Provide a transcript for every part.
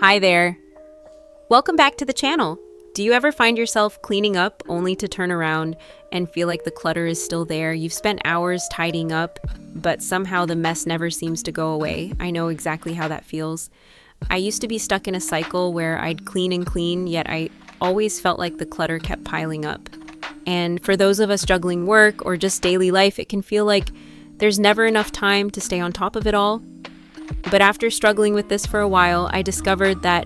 Hi there. Welcome back to the channel. Do you ever find yourself cleaning up only to turn around and feel like the clutter is still there? You've spent hours tidying up, but somehow the mess never seems to go away. I know exactly how that feels. I used to be stuck in a cycle where I'd clean and clean, yet I always felt like the clutter kept piling up. And for those of us juggling work or just daily life, it can feel like there's never enough time to stay on top of it all. But after struggling with this for a while, I discovered that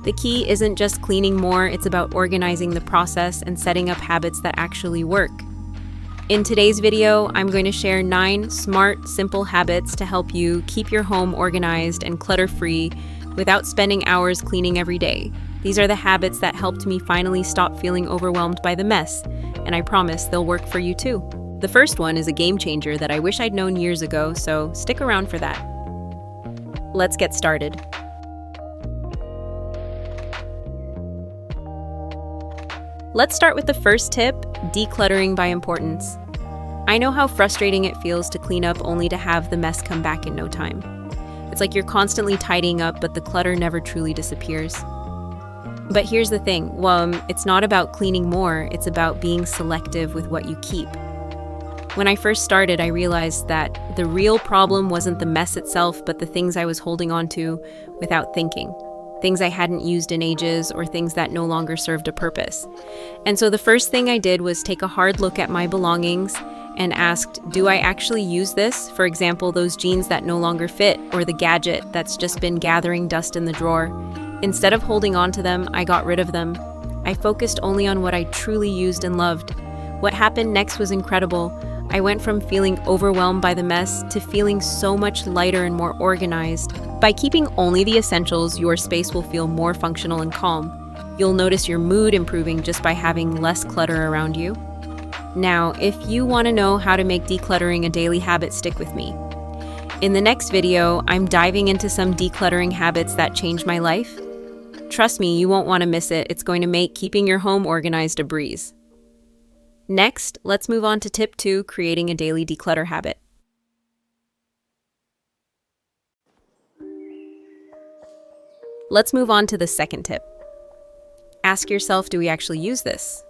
the key isn't just cleaning more, it's about organizing the process and setting up habits that actually work. In today's video, I'm going to share 9 smart, simple habits to help you keep your home organized and clutter-free without spending hours cleaning every day. These are the habits that helped me finally stop feeling overwhelmed by the mess, and I promise they'll work for you too. The first one is a game changer that I wish I'd known years ago, so stick around for that. Let's get started. Let's start with the first tip, decluttering by importance. I know how frustrating it feels to clean up only to have the mess come back in no time. It's like you're constantly tidying up, but the clutter never truly disappears. But here's the thing, it's not about cleaning more, it's about being selective with what you keep. When I first started, I realized that the real problem wasn't the mess itself, but the things I was holding on to without thinking. Things I hadn't used in ages or things that no longer served a purpose. And so the first thing I did was take a hard look at my belongings and asked, do I actually use this? For example, those jeans that no longer fit or the gadget that's just been gathering dust in the drawer. Instead of holding on to them, I got rid of them. I focused only on what I truly used and loved. What happened next was incredible. I went from feeling overwhelmed by the mess to feeling so much lighter and more organized. By keeping only the essentials, your space will feel more functional and calm. You'll notice your mood improving just by having less clutter around you. Now, if you want to know how to make decluttering a daily habit, stick with me. In the next video, I'm diving into some decluttering habits that changed my life. Trust me, you won't want to miss it. It's going to make keeping your home organized a breeze. Next, let's move on to tip 2, creating a daily declutter habit. Let's move on to the second tip. Ask yourself, do we actually use this?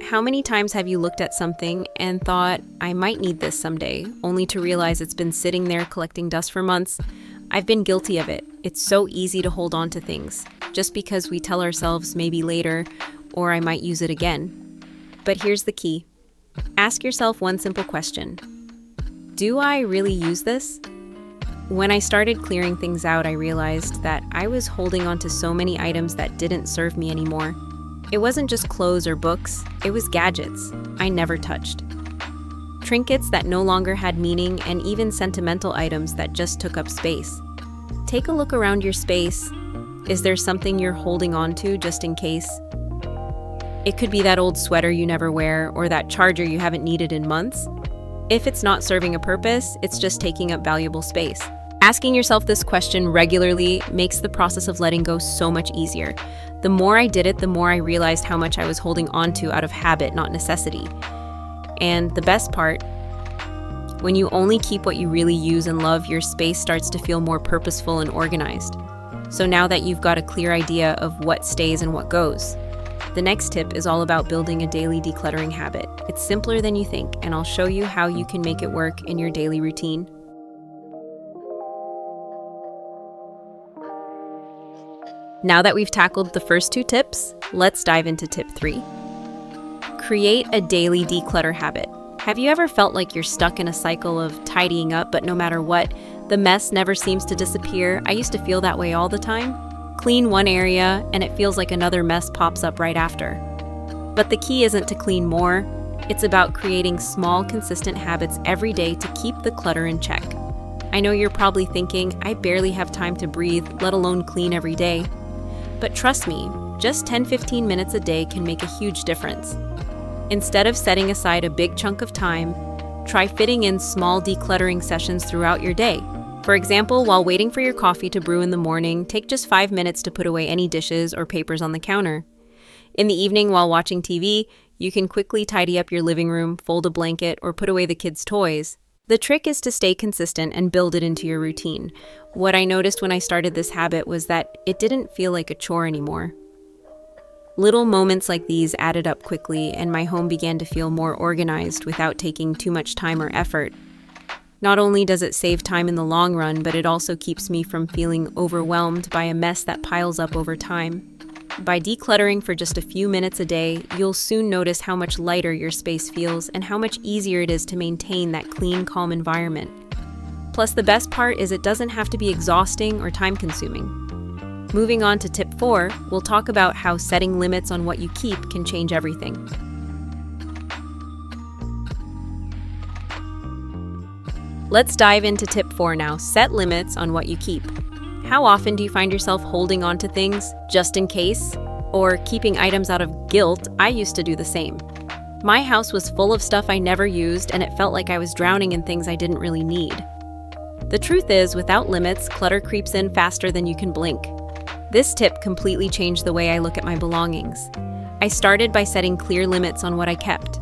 How many times have you looked at something and thought, I might need this someday, only to realize it's been sitting there collecting dust for months? I've been guilty of it. It's so easy to hold on to things, just because we tell ourselves maybe later, or I might use it again. But here's the key. Ask yourself one simple question. Do I really use this? When I started clearing things out, I realized that I was holding on to so many items that didn't serve me anymore. It wasn't just clothes or books, it was gadgets I never touched. Trinkets that no longer had meaning, and even sentimental items that just took up space. Take a look around your space. Is there something you're holding on to just in case? It could be that old sweater you never wear or that charger you haven't needed in months. If it's not serving a purpose, it's just taking up valuable space. Asking yourself this question regularly makes the process of letting go so much easier. The more I did it, the more I realized how much I was holding on to out of habit, not necessity. And the best part, when you only keep what you really use and love, your space starts to feel more purposeful and organized. So now that you've got a clear idea of what stays and what goes, the next tip is all about building a daily decluttering habit. It's simpler than you think, and I'll show you how you can make it work in your daily routine. Now that we've tackled the first 2 tips, let's dive into tip 3. Create a daily declutter habit. Have you ever felt like you're stuck in a cycle of tidying up, but no matter what, the mess never seems to disappear? I used to feel that way all the time. Clean one area, and it feels like another mess pops up right after. But the key isn't to clean more, it's about creating small, consistent habits every day to keep the clutter in check. I know you're probably thinking, I barely have time to breathe, let alone clean every day. But trust me, just 10-15 minutes a day can make a huge difference. Instead of setting aside a big chunk of time, try fitting in small decluttering sessions throughout your day. For example, while waiting for your coffee to brew in the morning, take just 5 minutes to put away any dishes or papers on the counter. In the evening while watching TV, you can quickly tidy up your living room, fold a blanket, or put away the kids' toys. The trick is to stay consistent and build it into your routine. What I noticed when I started this habit was that it didn't feel like a chore anymore. Little moments like these added up quickly, and my home began to feel more organized without taking too much time or effort. Not only does it save time in the long run, but it also keeps me from feeling overwhelmed by a mess that piles up over time. By decluttering for just a few minutes a day, you'll soon notice how much lighter your space feels and how much easier it is to maintain that clean, calm environment. Plus, the best part is it doesn't have to be exhausting or time-consuming. Moving on to tip 4, we'll talk about how setting limits on what you keep can change everything. Let's dive into tip 4 now. Set limits on what you keep. How often do you find yourself holding on to things just in case? Or keeping items out of guilt? I used to do the same. My house was full of stuff I never used, and it felt like I was drowning in things I didn't really need. The truth is, without limits, clutter creeps in faster than you can blink. This tip completely changed the way I look at my belongings. I started by setting clear limits on what I kept.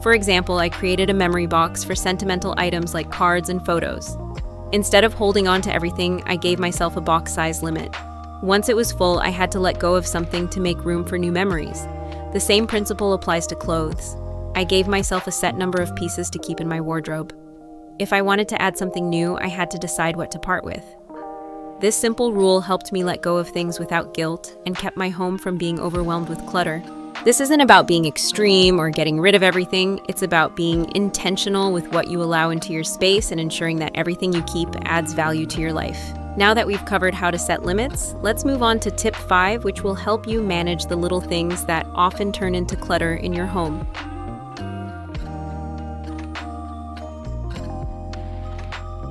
For example, I created a memory box for sentimental items like cards and photos. Instead of holding on to everything, I gave myself a box size limit. Once it was full, I had to let go of something to make room for new memories. The same principle applies to clothes. I gave myself a set number of pieces to keep in my wardrobe. If I wanted to add something new, I had to decide what to part with. This simple rule helped me let go of things without guilt and kept my home from being overwhelmed with clutter. This isn't about being extreme or getting rid of everything. It's about being intentional with what you allow into your space and ensuring that everything you keep adds value to your life. Now that we've covered how to set limits, let's move on to tip 5, which will help you manage the little things that often turn into clutter in your home.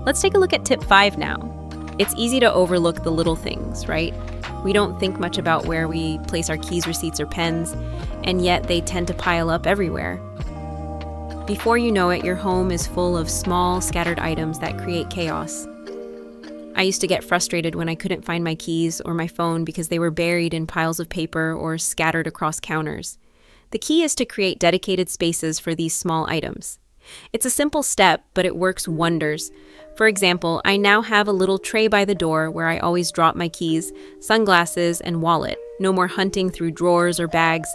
Let's take a look at tip 5 now. It's easy to overlook the little things, right? We don't think much about where we place our keys, receipts, or pens, and yet they tend to pile up everywhere. Before you know it, your home is full of small, scattered items that create chaos. I used to get frustrated when I couldn't find my keys or my phone because they were buried in piles of paper or scattered across counters. The key is to create dedicated spaces for these small items. It's a simple step, but it works wonders. For example, I now have a little tray by the door where I always drop my keys, sunglasses, and wallet. No more hunting through drawers or bags.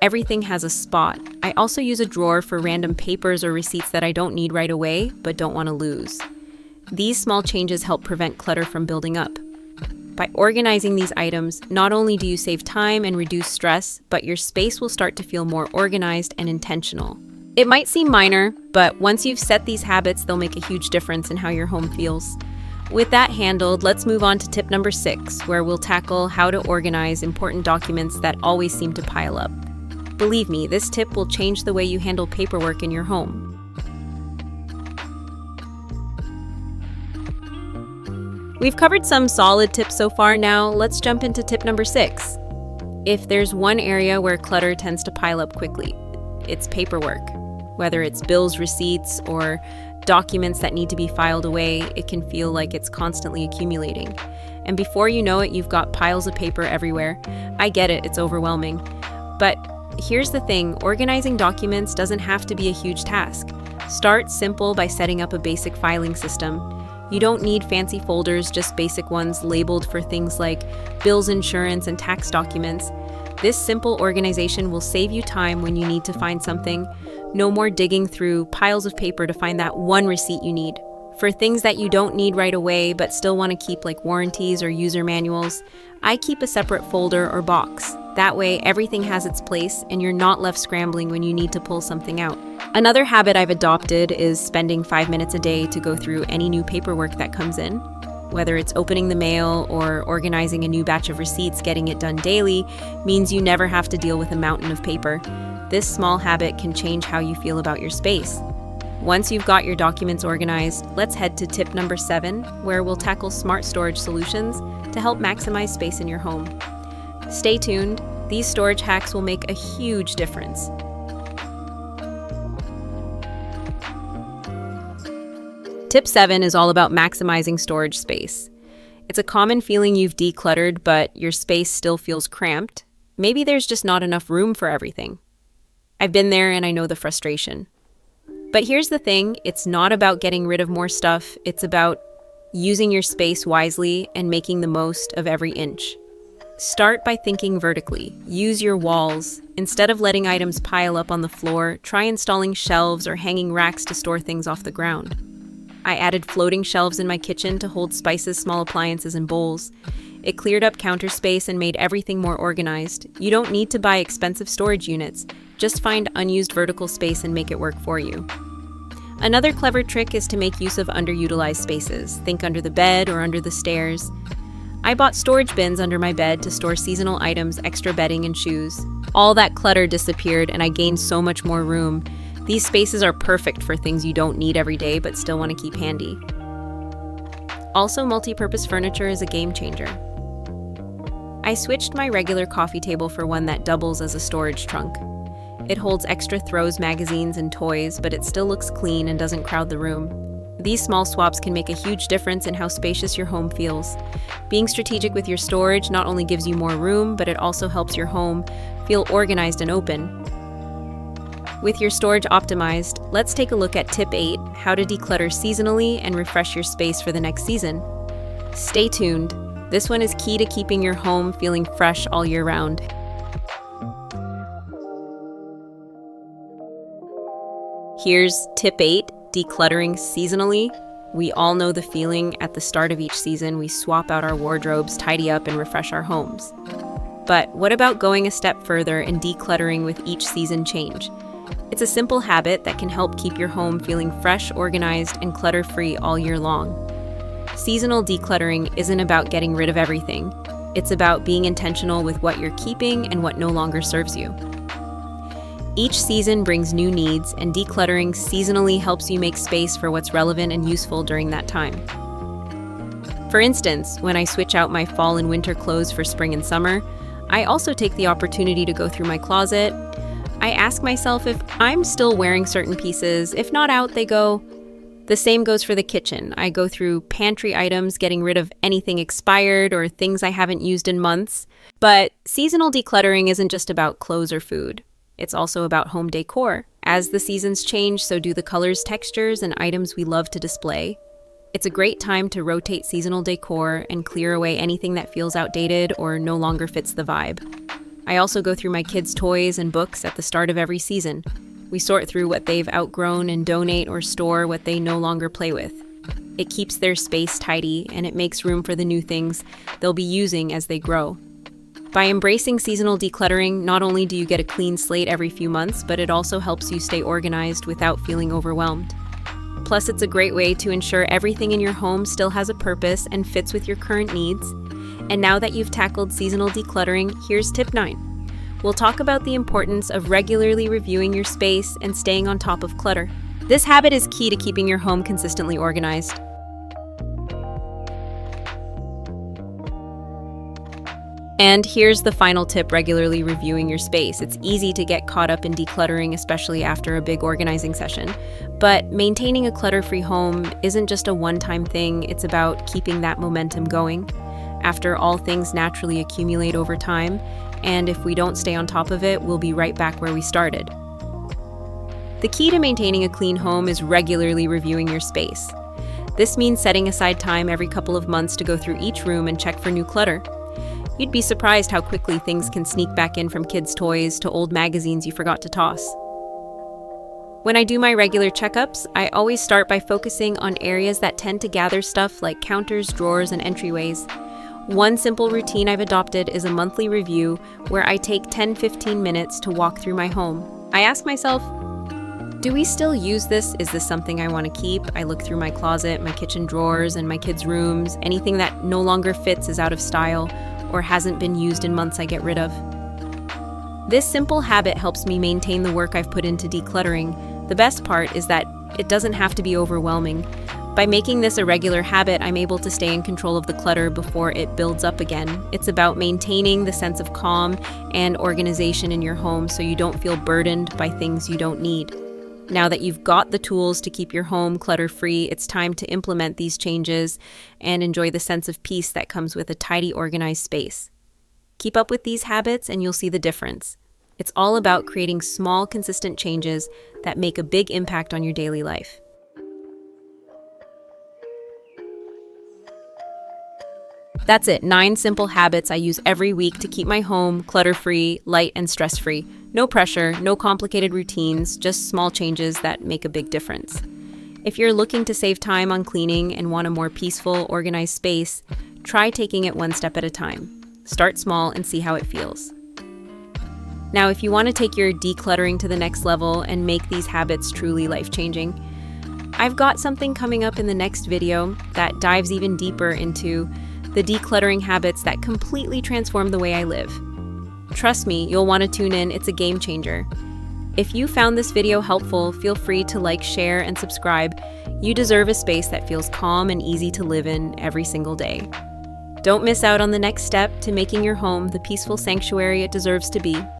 Everything has a spot. I also use a drawer for random papers or receipts that I don't need right away, but don't want to lose. These small changes help prevent clutter from building up. By organizing these items, not only do you save time and reduce stress, but your space will start to feel more organized and intentional. It might seem minor, but once you've set these habits, they'll make a huge difference in how your home feels. With that handled, let's move on to tip number 6, where we'll tackle how to organize important documents that always seem to pile up. Believe me, this tip will change the way you handle paperwork in your home. We've covered some solid tips so far. Now, let's jump into tip number 6. If there's one area where clutter tends to pile up quickly, it's paperwork. Whether it's bills, receipts, or documents that need to be filed away, it can feel like it's constantly accumulating. And before you know it, you've got piles of paper everywhere. I get it, it's overwhelming. But here's the thing, organizing documents doesn't have to be a huge task. Start simple by setting up a basic filing system. You don't need fancy folders, just basic ones labeled for things like bills, insurance, and tax documents. This simple organization will save you time when you need to find something. No more digging through piles of paper to find that one receipt you need. For things that you don't need right away but still want to keep, like warranties or user manuals, I keep a separate folder or box. That way, everything has its place and you're not left scrambling when you need to pull something out. Another habit I've adopted is spending 5 minutes a day to go through any new paperwork that comes in. Whether it's opening the mail or organizing a new batch of receipts, getting it done daily means you never have to deal with a mountain of paper. This small habit can change how you feel about your space. Once you've got your documents organized, let's head to tip number 7, where we'll tackle smart storage solutions to help maximize space in your home. Stay tuned. These storage hacks will make a huge difference. Tip 7 is all about maximizing storage space. It's a common feeling you've decluttered, but your space still feels cramped. Maybe there's just not enough room for everything. I've been there and I know the frustration. But here's the thing, it's not about getting rid of more stuff, it's about using your space wisely and making the most of every inch. Start by thinking vertically. Use your walls. Instead of letting items pile up on the floor, try installing shelves or hanging racks to store things off the ground. I added floating shelves in my kitchen to hold spices, small appliances, and bowls. It cleared up counter space and made everything more organized. You don't need to buy expensive storage units. Just find unused vertical space and make it work for you. Another clever trick is to make use of underutilized spaces. Think under the bed or under the stairs. I bought storage bins under my bed to store seasonal items, extra bedding, and shoes. All that clutter disappeared and I gained so much more room. These spaces are perfect for things you don't need every day but still want to keep handy. Also, multi-purpose furniture is a game changer. I switched my regular coffee table for one that doubles as a storage trunk. It holds extra throws, magazines, and toys, but it still looks clean and doesn't crowd the room. These small swaps can make a huge difference in how spacious your home feels. Being strategic with your storage not only gives you more room, but it also helps your home feel organized and open. With your storage optimized, let's take a look at Tip 8, how to declutter seasonally and refresh your space for the next season. Stay tuned. This one is key to keeping your home feeling fresh all year round. Here's Tip 8, decluttering seasonally. We all know the feeling at the start of each season. We swap out our wardrobes, tidy up, and refresh our homes. But what about going a step further and decluttering with each season change? It's a simple habit that can help keep your home feeling fresh, organized, and clutter-free all year long. Seasonal decluttering isn't about getting rid of everything. It's about being intentional with what you're keeping and what no longer serves you. Each season brings new needs, and decluttering seasonally helps you make space for what's relevant and useful during that time. For instance, when I switch out my fall and winter clothes for spring and summer, I also take the opportunity to go through my closet. I ask myself if I'm still wearing certain pieces. If not out, they go. The same goes for the kitchen. I go through pantry items, getting rid of anything expired or things I haven't used in months. But seasonal decluttering isn't just about clothes or food. It's also about home decor. As the seasons change, so do the colors, textures, and items we love to display. It's a great time to rotate seasonal decor and clear away anything that feels outdated or no longer fits the vibe. I also go through my kids' toys and books at the start of every season. We sort through what they've outgrown and donate or store what they no longer play with. It keeps their space tidy and it makes room for the new things they'll be using as they grow. By embracing seasonal decluttering, not only do you get a clean slate every few months, but it also helps you stay organized without feeling overwhelmed. Plus, it's a great way to ensure everything in your home still has a purpose and fits with your current needs. And now that you've tackled seasonal decluttering, here's Tip 9. We'll talk about the importance of regularly reviewing your space and staying on top of clutter. This habit is key to keeping your home consistently organized. And here's the final tip, regularly reviewing your space. It's easy to get caught up in decluttering, especially after a big organizing session. But maintaining a clutter-free home isn't just a one-time thing, it's about keeping that momentum going. After all, things naturally accumulate over time, and if we don't stay on top of it, we'll be right back where we started. The key to maintaining a clean home is regularly reviewing your space. This means setting aside time every couple of months to go through each room and check for new clutter. You'd be surprised how quickly things can sneak back in, from kids' toys to old magazines you forgot to toss. When I do my regular checkups, I always start by focusing on areas that tend to gather stuff like counters, drawers, and entryways. One simple routine I've adopted is a monthly review where I take 10-15 minutes to walk through my home. I ask myself, do we still use this? Is this something I want to keep? I look through my closet, my kitchen drawers, and my kids' rooms. Anything that no longer fits, is out of style, or hasn't been used in months, I get rid of. This simple habit helps me maintain the work I've put into decluttering. The best part is that it doesn't have to be overwhelming. By making this a regular habit, I'm able to stay in control of the clutter before it builds up again. It's about maintaining the sense of calm and organization in your home so you don't feel burdened by things you don't need. Now that you've got the tools to keep your home clutter-free, it's time to implement these changes and enjoy the sense of peace that comes with a tidy, organized space. Keep up with these habits and you'll see the difference. It's all about creating small, consistent changes that make a big impact on your daily life. That's it, 9 simple habits I use every week to keep my home clutter-free, light, and stress-free. No pressure, no complicated routines, just small changes that make a big difference. If you're looking to save time on cleaning and want a more peaceful, organized space, try taking it one step at a time. Start small and see how it feels. Now, if you want to take your decluttering to the next level and make these habits truly life-changing, I've got something coming up in the next video that dives even deeper into the decluttering habits that completely transform the way I live. Trust me, you'll want to tune in. It's a game changer. If you found this video helpful, feel free to like, share, and subscribe. You deserve a space that feels calm and easy to live in every single day. Don't miss out on the next step to making your home the peaceful sanctuary it deserves to be.